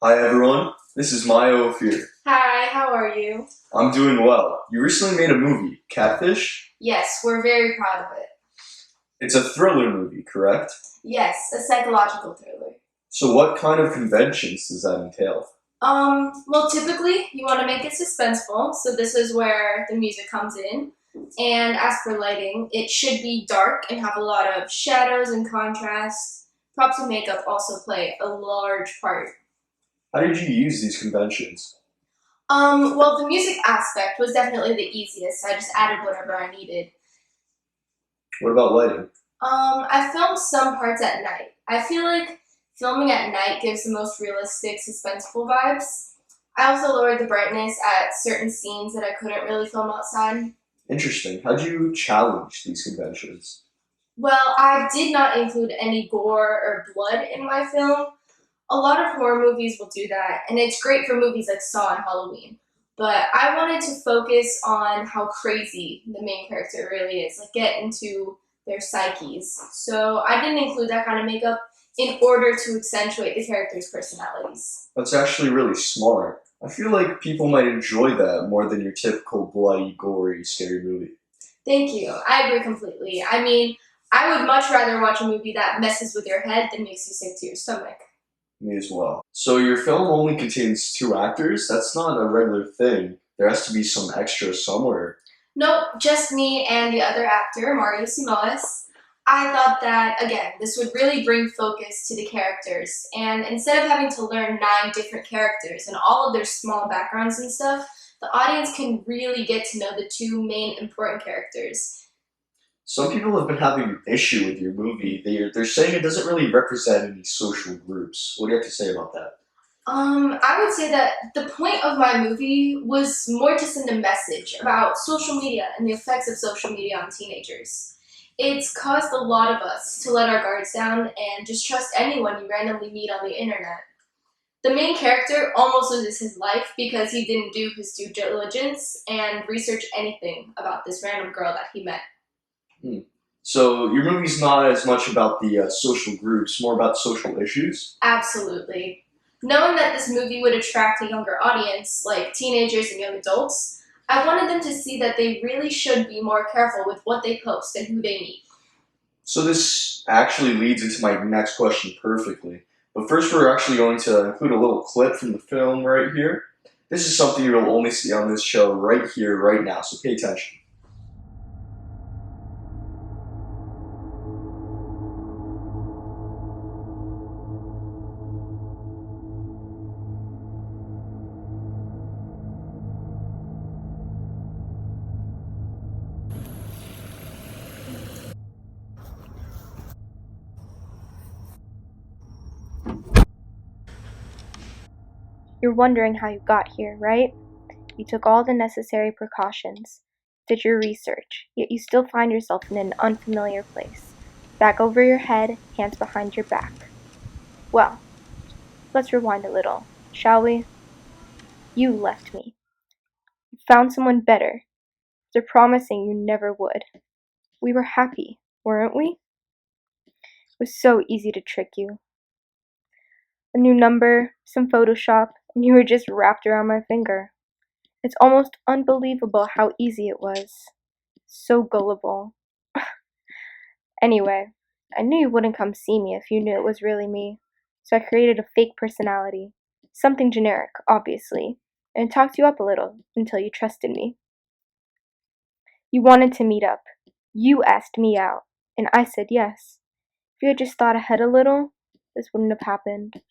Hi everyone, this is Maya Ophir. Hi, how are you? I'm doing well. You recently made a movie, Catfish? Yes, we're very proud of it. It's a thriller movie, correct? Yes, a psychological thriller. So what kind of conventions does that entail? Well, typically you want to make it suspenseful, so this is where the music comes in. And as for lighting, it should be dark and have a lot of shadows and contrast. Props and makeup also play a large part. How did you use these conventions? Well, the music aspect was definitely the easiest. I just added whatever I needed. What about lighting? I filmed some parts at night. I feel like filming at night gives the most realistic, suspenseful vibes. I also lowered the brightness at certain scenes that I couldn't really film outside. Interesting. How do you challenge these conventions? Well, I did not include any gore or blood in my film. A lot of horror movies will do that, and it's great for movies like Saw and Halloween. But I wanted to focus on how crazy the main character really is, like get into their psyches. So I didn't include that kind of makeup in order to accentuate the characters' personalities. That's actually really smart. I feel like people might enjoy that more than your typical bloody, gory, scary movie. Thank you. I agree completely. I mean, I would much rather watch a movie that messes with your head than makes you sick to your stomach. Me as well. So your film only contains two actors? That's not a regular thing. There has to be some extra somewhere. Nope, just me and the other actor, Mario Simoes. I thought that, again, this would really bring focus to the characters. And instead of having to learn 9 different characters and all of their small backgrounds and stuff, the audience can really get to know the two main important characters. Some people have been having an issue with your movie. They're saying it doesn't really represent any social groups. What do you have to say about that? I would say that the point of my movie was more to send a message about social media and the effects of social media on teenagers. It's caused a lot of us to let our guards down and just trust anyone you randomly meet on the internet. The main character almost loses his life because he didn't do his due diligence and research anything about this random girl that he met. Hmm. So your movie's not as much about the social groups, more about social issues. Absolutely. Knowing that this movie would attract a younger audience, like teenagers and young adults, I wanted them to see that they really should be more careful with what they post and who they meet. So this actually leads into my next question perfectly. But first, we're actually going to include a little clip from the film right here. This is something you'll only see on this show right here, right now. So pay attention. You're wondering how you got here, right? You took all the necessary precautions, did your research, yet you still find yourself in an unfamiliar place. Back over your head, hands behind your back. Well, let's rewind a little, shall we? You left me. You found someone better, after promising you never would. We were happy, weren't we? It was so easy to trick you. A new number, some Photoshop, and you were just wrapped around my finger. It's almost unbelievable how easy it was. So gullible. Anyway, I knew you wouldn't come see me if you knew it was really me, so I created a fake personality. Something generic, obviously, and talked you up a little until you trusted me. You wanted to meet up. You asked me out, and I said yes. If you had just thought ahead a little, this wouldn't have happened.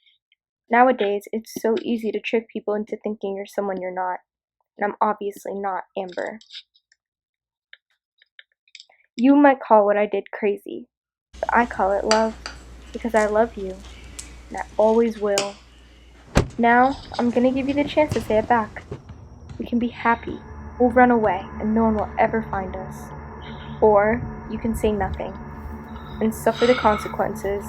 Nowadays, it's so easy to trick people into thinking you're someone you're not, and I'm obviously not Amber. You might call what I did crazy, but I call it love, because I love you, and I always will. Now, I'm gonna give you the chance to say it back. We can be happy, we'll run away, and no one will ever find us. Or, you can say nothing, and suffer the consequences,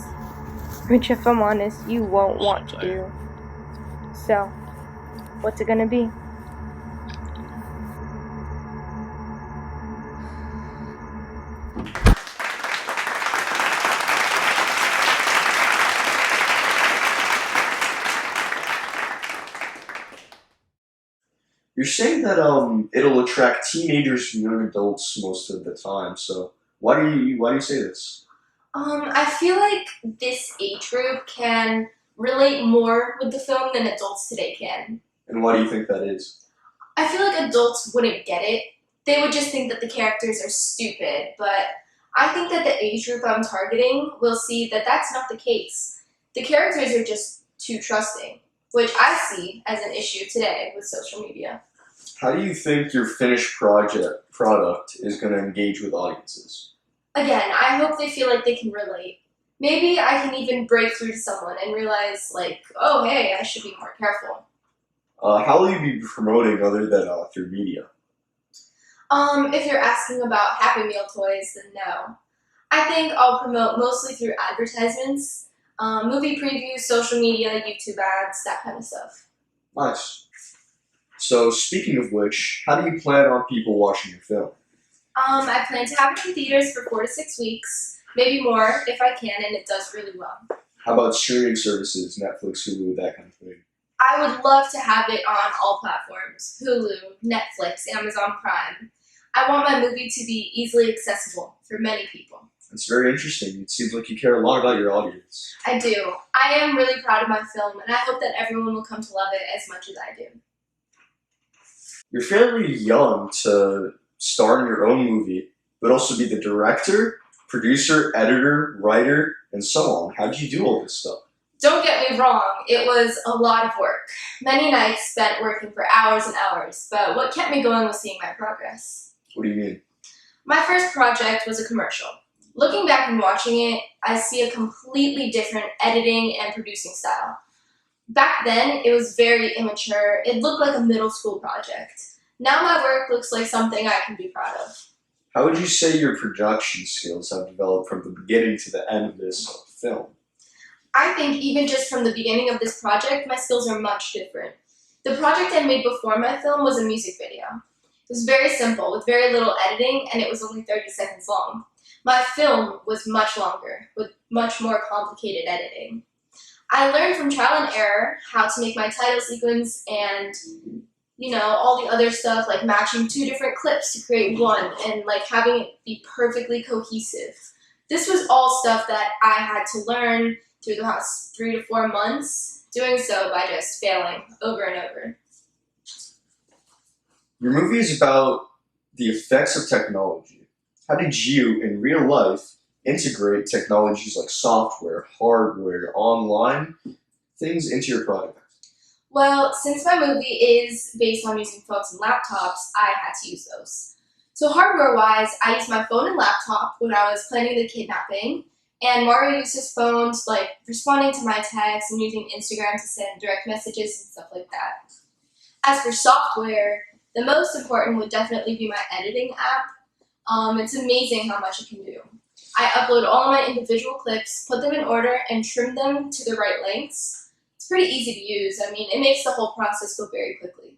which if I'm honest, you won't want to do. So, what's it gonna be? You're saying that it'll attract teenagers and young adults most of the time. So why do you say this? I feel like this age group can relate more with the film than adults today can. And why do you think that is? I feel like adults wouldn't get it. They would just think that the characters are stupid, but I think that the age group I'm targeting will see that that's not the case. The characters are just too trusting, which I see as an issue today with social media. How do you think your finished product is going to engage with audiences? Again, I hope they feel like they can relate. Maybe I can even break through to someone and realize, like, oh, hey, I should be more careful. How will you be promoting other than through media? If you're asking about Happy Meal toys, then no. I think I'll promote mostly through advertisements, movie previews, social media, YouTube ads, that kind of stuff. Nice. So speaking of which, how do you plan on people watching your film? I plan to have it in theaters for 4 to 6 weeks, maybe more if I can, and it does really well. How about streaming services, Netflix, Hulu, that kind of thing? I would love to have it on all platforms: Hulu, Netflix, Amazon Prime. I want my movie to be easily accessible for many people. It's very interesting. It seems like you care a lot about your audience. I do. I am really proud of my film, and I hope that everyone will come to love it as much as I do. You're fairly young to star in your own movie, but also be the director, producer, editor, writer, and so on. How did you do all this stuff? Don't get me wrong, it was a lot of work. Many nights spent working for hours and hours, but what kept me going was seeing my progress. What do you mean? My first project was a commercial. Looking back and watching it, I see a completely different editing and producing style. Back then, it was very immature. It looked like a middle school project. Now my work looks like something I can be proud of. How would you say your production skills have developed from the beginning to the end of this film? I think even just from the beginning of this project, my skills are much different. The project I made before my film was a music video. It was very simple, with very little editing, and it was only 30 seconds long. My film was much longer, with much more complicated editing. I learned from trial and error how to make my title sequence and, all the other stuff, like matching 2 different clips to create one, and like having it be perfectly cohesive. This was all stuff that I had to learn through the past 3 to 4 months, doing so by just failing over and over. Your movie is about the effects of technology. How did you, in real life, integrate technologies like software, hardware, online things into your product? Well, since my movie is based on using phones and laptops, I had to use those. So hardware-wise, I used my phone and laptop when I was planning the kidnapping, and Mario used his phones, like responding to my texts and using Instagram to send direct messages and stuff like that. As for software, the most important would definitely be my editing app. It's amazing how much it can do. I upload all of my individual clips, put them in order, and trim them to the right lengths. It's pretty easy to use. I mean, it makes the whole process go very quickly.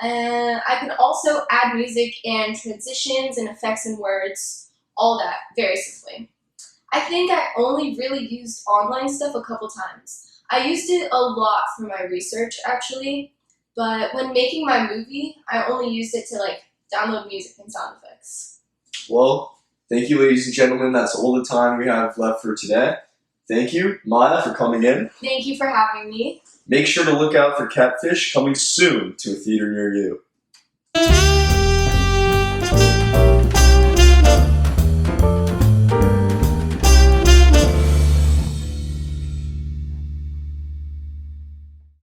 And I can also add music and transitions and effects and words, all that, very simply. I think I only really used online stuff a couple times. I used it a lot for my research, actually, but when making my movie, I only used it to download music and sound effects. Well, thank you, ladies and gentlemen. That's all the time we have left for today. Thank you, Maya, for coming in. Thank you for having me. Make sure to look out for Catfish coming soon to a theater near you.